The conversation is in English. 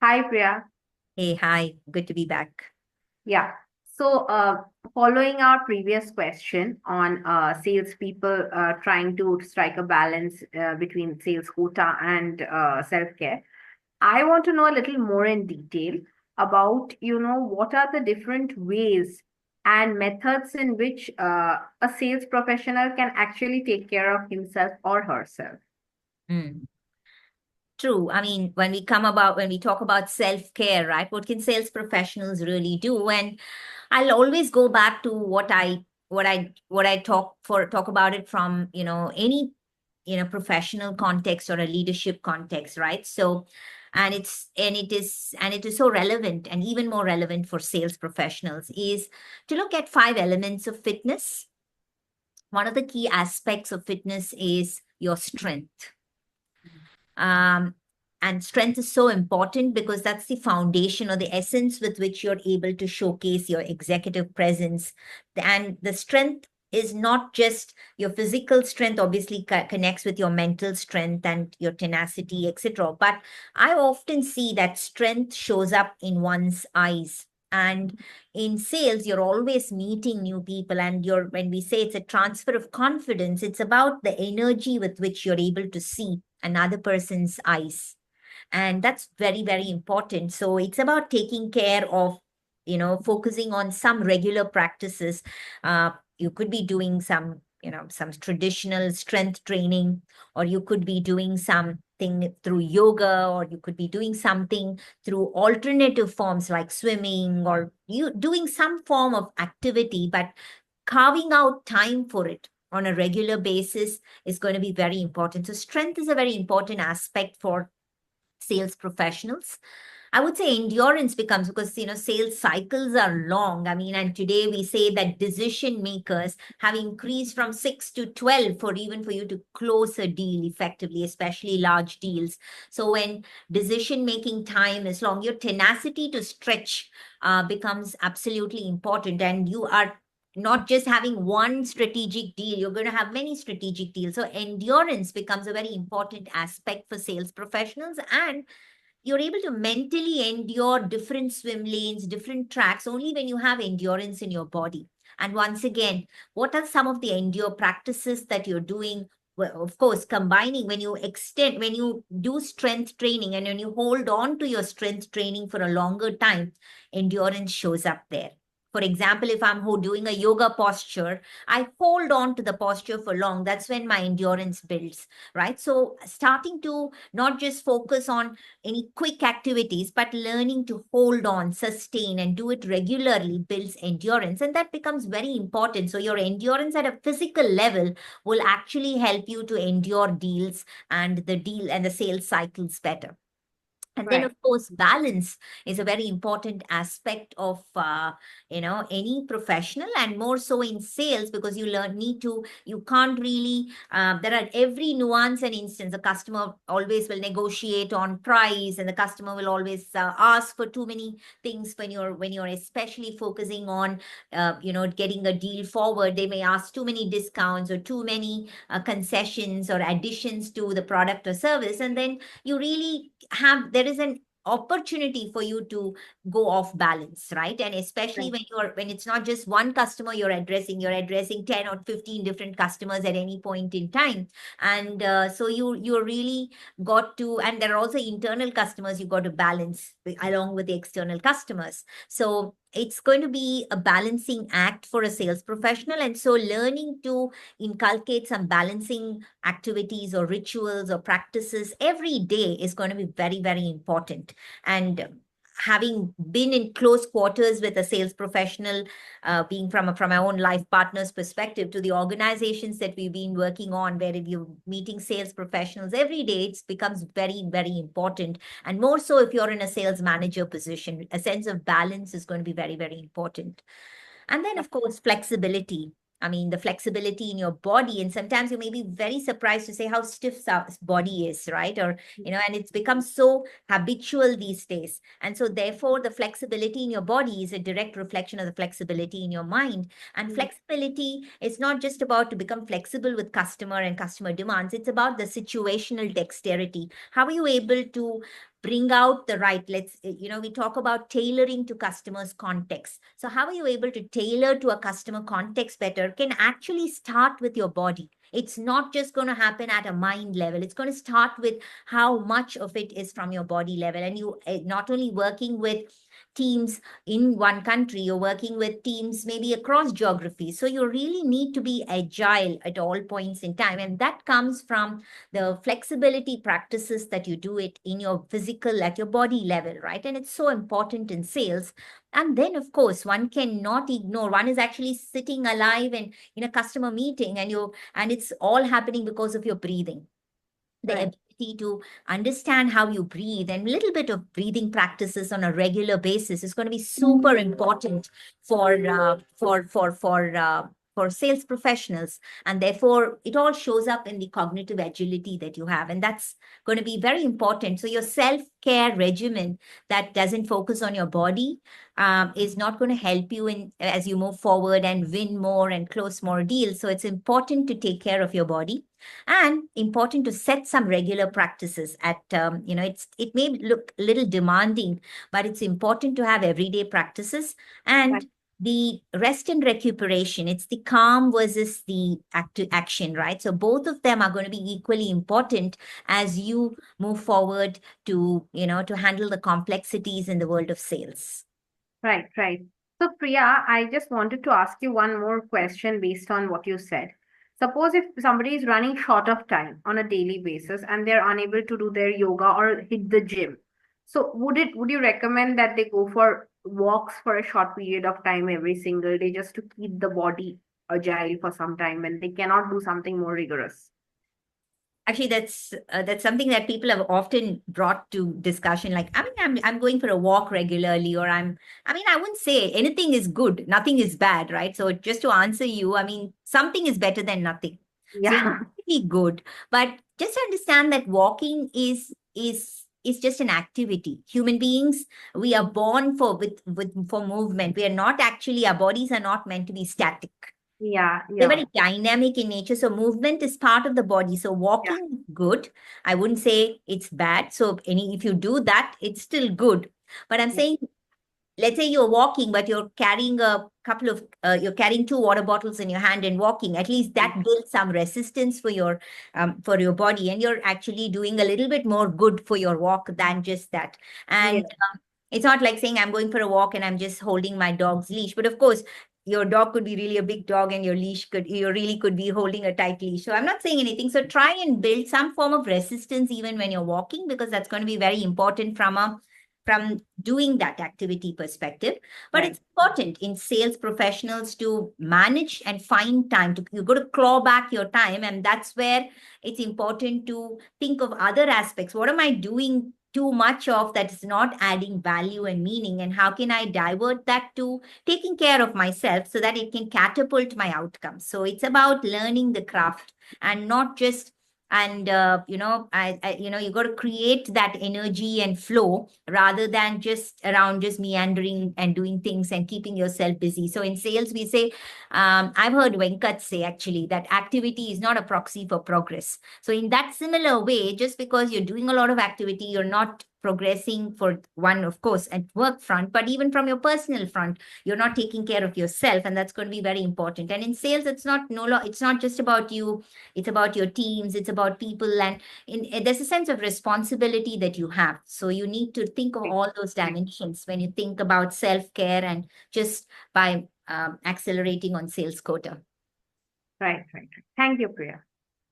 Hi, Priya. Hey, hi. Good to be back. Yeah. So, following our previous question on salespeople trying to strike a balance between sales quota and self-care, I want to know a little more in detail about, what are the different ways and methods in which a sales professional can actually take care of himself or herself. Mm. True. I mean, when we talk about self-care, right? What can sales professionals really do? And I'll always go back to what I talk about it from, any, professional context or a leadership context, right? So, and it is so relevant and even more relevant for sales professionals is to look at five elements of fitness. One of the key aspects of fitness is your strength. Um, and strength is so important because that's the foundation or the essence with which you're able to showcase your executive presence. And the strength is not just your physical strength, obviously connects with your mental strength and your tenacity, etc. But I often see that strength shows up in one's eyes. And in sales, you're always meeting new people, and when we say it's a transfer of confidence, it's about the energy with which you're able to see another person's eyes. And that's very, very important. So it's about taking care of, focusing on some regular practices. You could be doing some traditional strength training, or you could be doing something through yoga, or you could be doing something through alternative forms like swimming, or you doing some form of activity, but carving out time for it on a regular basis is going to be very important. So strength is a very important aspect for sales professionals. I would say endurance becomes, because sales cycles are long. I mean, and today we say that decision makers have increased from 6 to 12 for even for you to close a deal effectively, especially large deals. So when decision making time is long, your tenacity to stretch becomes absolutely important, and you are not just having one strategic deal, you're going to have many strategic deals. So endurance becomes a very important aspect for sales professionals, and you're able to mentally endure different swim lanes, different tracks, only when you have endurance in your body. And once again, what are some of the endure practices that you're doing? Well, of course, combining when you do strength training and when you hold on to your strength training for a longer time, endurance shows up there. For example, if I'm doing a yoga posture, I hold on to the posture for long. That's when my endurance builds, right? So starting to not just focus on any quick activities, but learning to hold on, sustain, and do it regularly builds endurance. And that becomes very important. So, your endurance at a physical level will actually help you to endure deals and the sales cycles better. And then, Right. of course, balance is a very important aspect of, any professional, and more so in sales, because you can't really, there are every nuance and instance. The customer always will negotiate on price, and the customer will always ask for too many things when you're especially focusing on, getting a deal forward. They may ask too many discounts or too many concessions or additions to the product or service. And then you really there is an opportunity for you to go off balance, right? And especially Right. when it's not just one customer you're addressing 10 or 15 different customers at any point in time. And so you're really got to, and there are also internal customers you got to balance along with the external customers. So it's going to be a balancing act for a sales professional. And so learning to inculcate some balancing activities or rituals or practices every day is going to be very, very important. And having been in close quarters with a sales professional, being from my own life partner's perspective to the organizations that we've been working on, where if you're meeting sales professionals every day, it becomes very, very important. And more so if you're in a sales manager position, a sense of balance is going to be very, very important. And then, of course, flexibility. I mean, the flexibility in your body. And sometimes you may be very surprised to say how stiff our body is, right? Or, and it's become so habitual these days. And so, therefore, the flexibility in your body is a direct reflection of the flexibility in your mind. And Mm. flexibility is not just about to become flexible with customer and customer demands, it's about the situational dexterity. How are you able to bring out the right, we talk about tailoring to customers' context. So how are you able to tailor to a customer context better can actually start with your body. It's not just going to happen at a mind level. It's going to start with how much of it is from your body level. And you not only working with teams in one country, you're working with teams maybe across geography. So you really need to be agile at all points in time. And that comes from the flexibility practices that you do it in your physical, at your body level, right? And it's so important in sales. And then, of course, one cannot ignore, one is actually sitting alive and in a customer meeting, and it's all happening because of your breathing. The Right. ability to understand how you breathe and a little bit of breathing practices on a regular basis is going to be super important for sales professionals. And therefore it all shows up in the cognitive agility that you have, and that's going to be very important. So your self-care regimen that doesn't focus on your body is not going to help you in as you move forward and win more and close more deals. So it's important to take care of your body, and important to set some regular practices at it may look a little demanding, but it's important to have everyday practices. Right. And the rest and recuperation, it's the calm versus the action, right? So both of them are going to be equally important as you move forward to to handle the complexities in the world of sales. Right, right. So, Priya, I just wanted to ask you one more question based on what you said. Suppose if somebody is running short of time on a daily basis and they're unable to do their yoga or hit the gym. So, would you recommend that they go for walks for a short period of time every single day just to keep the body agile for some time when they cannot do something more rigorous? Actually, that's something that people have often brought to discussion. Like, I mean, I'm going for a walk regularly, or I wouldn't say anything is good, nothing is bad, right? So just to answer you, I mean, something is better than nothing. So it's Yeah, really good, but just understand that walking is just an activity. Human beings, we are born with for movement. We are not actually, our bodies are not meant to be static. yeah, They're yeah, very dynamic in nature. So movement is part of the body. So yeah, walking is good. I wouldn't say it's bad. So if you do that, it's still good. But I'm yeah, saying, let's say you're walking, but you're carrying you're carrying two water bottles in your hand and walking. At least yeah, that builds some resistance for your body, and you're actually doing a little bit more good for your walk than just that. And yeah, it's not like saying I'm going for a walk and I'm just holding my dog's leash. But of course, your dog could be really a big dog and you really could be holding a tight leash. So I'm not saying anything. So try and build some form of resistance even when you're walking, because that's going to be very important from doing that activity perspective. But right, it's important in sales professionals to manage and find time to, you've got to claw back your time. And that's where it's important to think of other aspects. What am I doing too much of that is not adding value and meaning? And how can I divert that to taking care of myself so that it can catapult my outcomes? So it's about learning the craft and not just and you got to create that energy and flow rather than just around just meandering and doing things and keeping yourself busy. So in sales we say, I've heard Venkat say actually that activity is not a proxy for progress. So in that similar way, just because you're doing a lot of activity, you're not progressing. For one, of course, at work front, but even from your personal front, you're not taking care of yourself, and that's going to be very important. And in sales, it's not just about you, it's about your teams, it's about people, and there's a sense of responsibility that you have. So you need to think of all those dimensions when you think about self-care and just by accelerating on sales quota. right, right. Thank you, Priya.